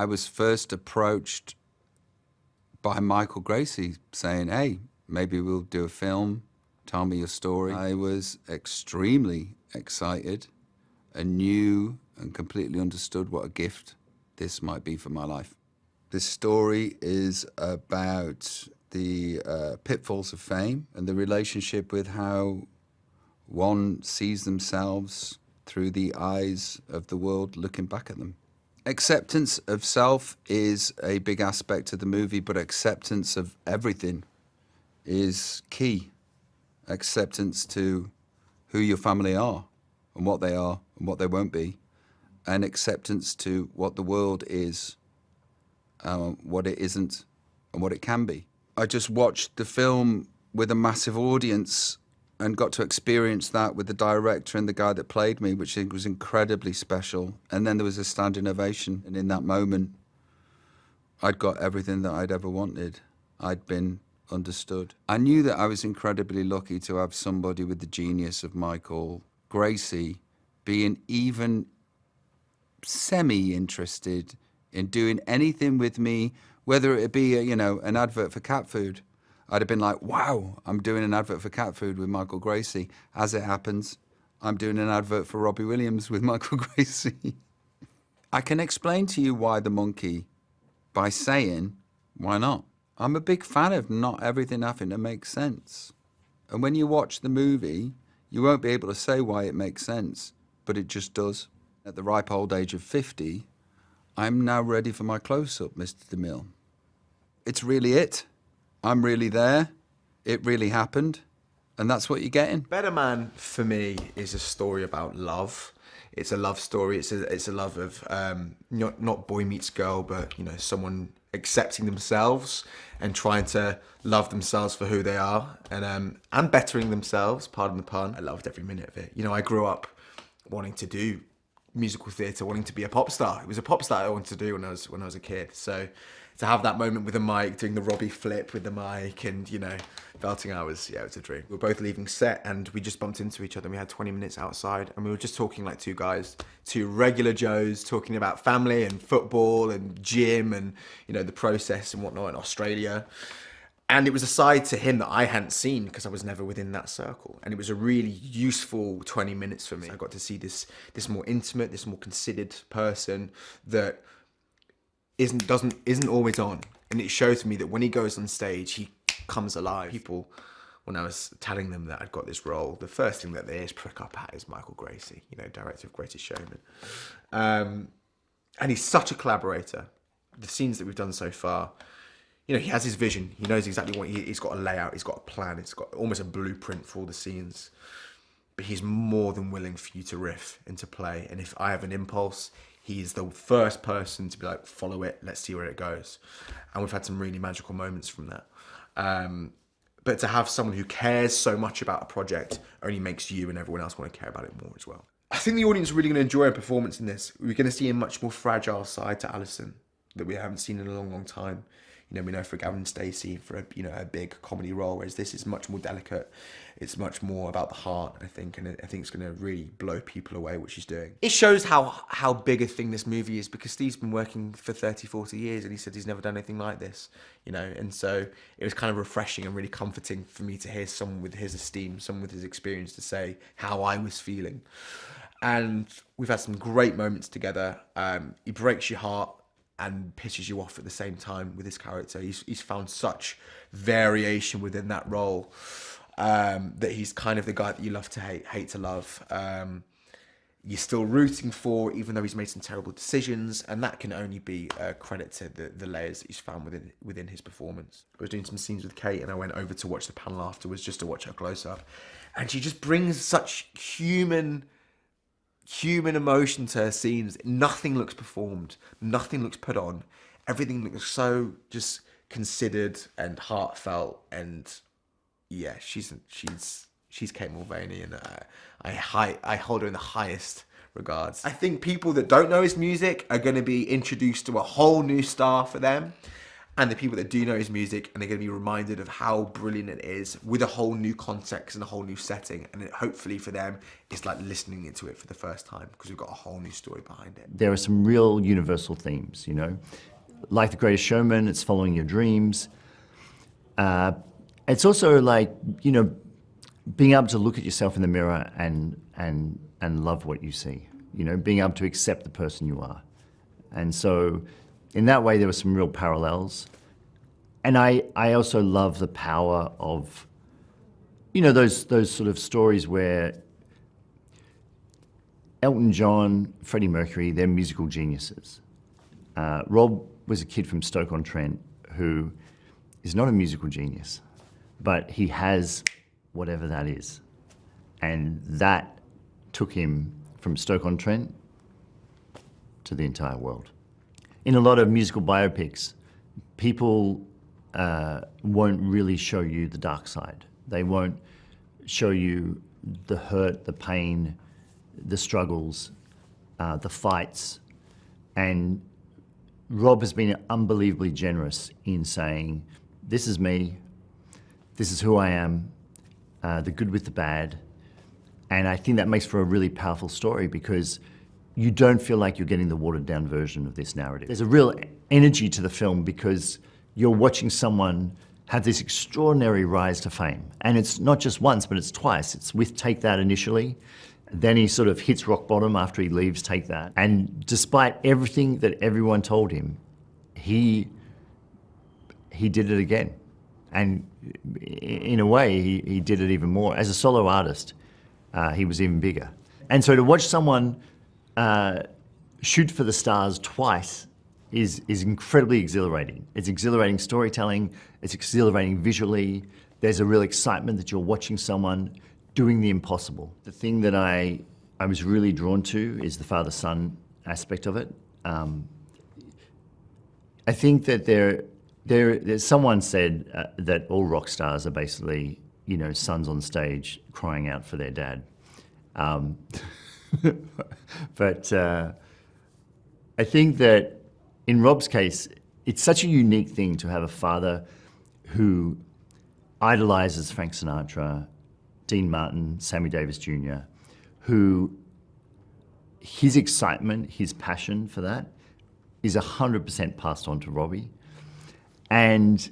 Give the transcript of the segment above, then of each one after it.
I was first approached by Michael Gracey saying, hey, maybe we'll do a film, tell me your story. I was extremely excited and knew and completely understood what a gift this might be for my life. This story is about the pitfalls of fame and the relationship with how one sees themselves through the eyes of the world looking back at them. Acceptance of self is a big aspect of the movie, but acceptance of everything is key. Acceptance to who your family are and what they won't be, and acceptance to what the world is, what it isn't, and what it can be. I just watched the film with a massive audience and got to experience that with the director and the guy that played me, which I think was incredibly special. And then there was a standing ovation, and in that moment, I'd got everything that I'd ever wanted. I'd been understood. I knew that I was incredibly lucky to have somebody with the genius of Michael Gracey being even semi-interested in doing anything with me, whether it be an advert for cat food. I'd have been like, wow, I'm doing an advert for cat food with Michael Gracey. As it happens, I'm doing an advert for Robbie Williams with Michael Gracey. I can explain to you why the monkey by saying, why not? I'm a big fan of not everything having to make sense. And when you watch the movie, you won't be able to say why it makes sense, but it just does. At the ripe old age of 50, I'm now ready for my close-up, Mr. DeMille. It's really it. I'm really there. It really happened. And that's what you're getting. Better Man, for me, is a story about love. It's a love story. It's a love of not boy meets girl, but someone accepting themselves and trying to love themselves for who they are, and bettering themselves. Pardon the pun. I loved every minute of it. I grew up wanting to do musical theatre, wanting to be a pop star. It was a pop star I wanted to do when I was a kid. So to have that moment with the mic, doing the Robbie flip with the mic, and belting out was it was a dream. We were both leaving set, and we just bumped into each other. And we had 20 minutes outside, and we were just talking like two guys, two regular Joes, talking about family and football and gym and the process and whatnot in Australia. And it was a side to him that I hadn't seen because I was never within that circle. And it was a really useful 20 minutes for me. I got to see this more intimate, this more considered person that isn't always on. And it shows me that when he goes on stage, he comes alive. People, when I was telling them that I'd got this role, the first thing that they just prick up at is Michael Gracey, director of Greatest Showman. And he's such a collaborator. The scenes that we've done so far, he has his vision. He knows exactly what he's got a layout. He's got a plan. He's got almost a blueprint for all the scenes. But he's more than willing for you to riff and to play. And if I have an impulse, he's the first person to be like, follow it. Let's see where it goes. And we've had some really magical moments from that. But to have someone who cares so much about a project only makes you and everyone else want to care about it more as well. I think the audience is really going to enjoy a performance in this. We're going to see a much more fragile side to Alison that we haven't seen in a long, long time. We know for Gavin Stacey for a big comedy role, whereas this is much more delicate. It's much more about the heart, I think, and I think it's going to really blow people away what she's doing. It shows how big a thing this movie is, because Steve's been working for 30, 40 years and he said he's never done anything like this, and so it was kind of refreshing and really comforting for me to hear someone with his esteem, someone with his experience to say how I was feeling. And we've had some great moments together. He breaks your heart and pisses you off at the same time with his character. He's found such variation within that role that he's kind of the guy that you love to hate to love. You're still rooting for, even though he's made some terrible decisions, and that can only be a credit to the layers that he's found within his performance. I was doing some scenes with Kate, and I went over to watch the panel afterwards just to watch her close up, and she just brings such human emotion to her scenes. Nothing looks performed. Nothing looks put on. Everything looks so just considered and heartfelt. And yeah, she's Kate Mulvaney, and I hold her in the highest regards. I think people that don't know his music are going to be introduced to a whole new star for them. and the people that do know his music, and they're going to be reminded of how brilliant it is with a whole new context and a whole new setting. And hopefully for them, it's like listening into it for the first time because we've got a whole new story behind it. There are some real universal themes, you know, like The Greatest Showman. It's following your dreams. It's also like, you know, being able to look at yourself in the mirror and love what you see, you know, being able to accept the person you are. And so in that way, there were some real parallels. And I also love the power of, you know, those sort of stories where Elton John, Freddie Mercury, they're musical geniuses. Rob was a kid from Stoke-on-Trent who is not a musical genius, but he has whatever that is. And that took him from Stoke-on-Trent to the entire world. In a lot of musical biopics, people won't really show you the dark side. They won't show you the hurt, the pain, the struggles, the fights. And Rob has been unbelievably generous in saying, this is me, this is who I am, the good with the bad. And I think that makes for a really powerful story because you don't feel like you're getting the watered down version of this narrative. There's a real energy to the film because you're watching someone have this extraordinary rise to fame. And it's not just once, but it's twice. It's with Take That initially, then he sort of hits rock bottom after he leaves Take That. And despite everything that everyone told him, he did it again. And in a way, he did it even more. As a solo artist, he was even bigger. And so to watch someone shoot for the stars twice is incredibly exhilarating. It's exhilarating storytelling, it's exhilarating visually. There's a real excitement that you're watching someone doing the impossible. The thing that I was really drawn to is the father-son aspect of it. I think that there's someone said that all rock stars are basically, you know, sons on stage crying out for their dad. But I think that in Rob's case, it's such a unique thing to have a father who idolizes Frank Sinatra, Dean Martin, Sammy Davis Jr., who his excitement, his passion for that is 100% passed on to Robbie. And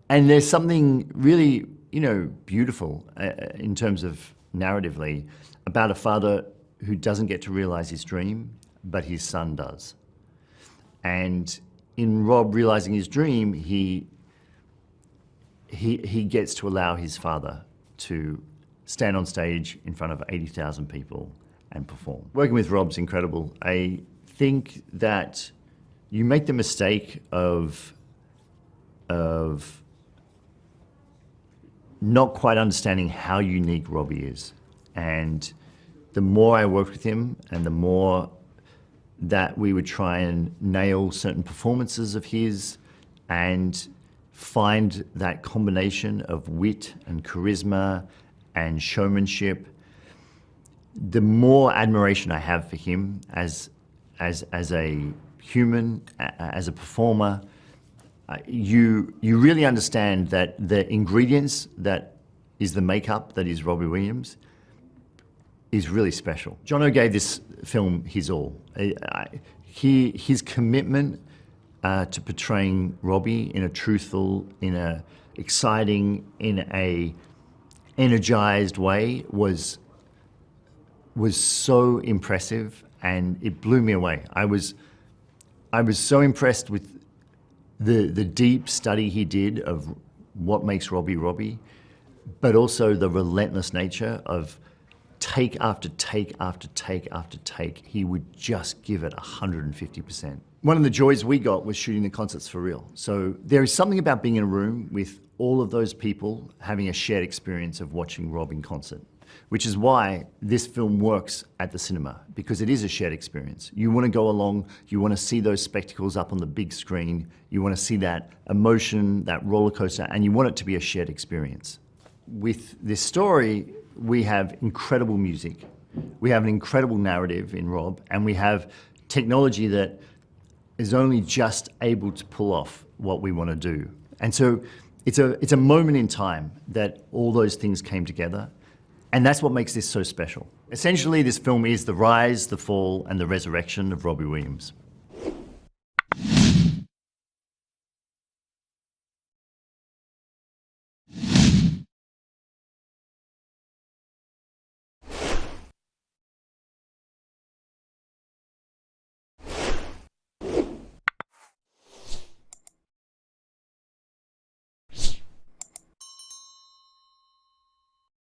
there's something really, you know, beautiful in terms of narratively about a father who doesn't get to realize his dream, but his son does. And in Rob realizing his dream, he gets to allow his father to stand on stage in front of 80,000 people and perform. Working with Rob's incredible. I think that you make the mistake of not quite understanding how unique Robbie is. And the more I worked with him and the more that we would try and nail certain performances of his and find that combination of wit and charisma and showmanship, the more admiration I have for him as a human, as a performer. You really understand that the ingredients that is the makeup that is Robbie Williams is really special. Jonno gave this film his all. His commitment to portraying Robbie in a truthful, in a exciting, in a energized way was so impressive, and it blew me away. I was so impressed with the deep study he did of what makes Robbie Robbie, but also the relentless nature of take after take after take after take. He would just give it 150%. One of the joys we got was shooting the concerts for real. So there is something about being in a room with all of those people having a shared experience of watching Rob in concert, which is why this film works at the cinema, because it is a shared experience. You want to go along, you want to see those spectacles up on the big screen, you want to see that emotion, that roller coaster, and you want it to be a shared experience. With this story, we have incredible music, we have an incredible narrative in Rob, and we have technology that is only just able to pull off what we want to do. And so it's a moment in time that all those things came together, and that's what makes this so special. Essentially, this film is the rise, the fall, and the resurrection of Robbie Williams.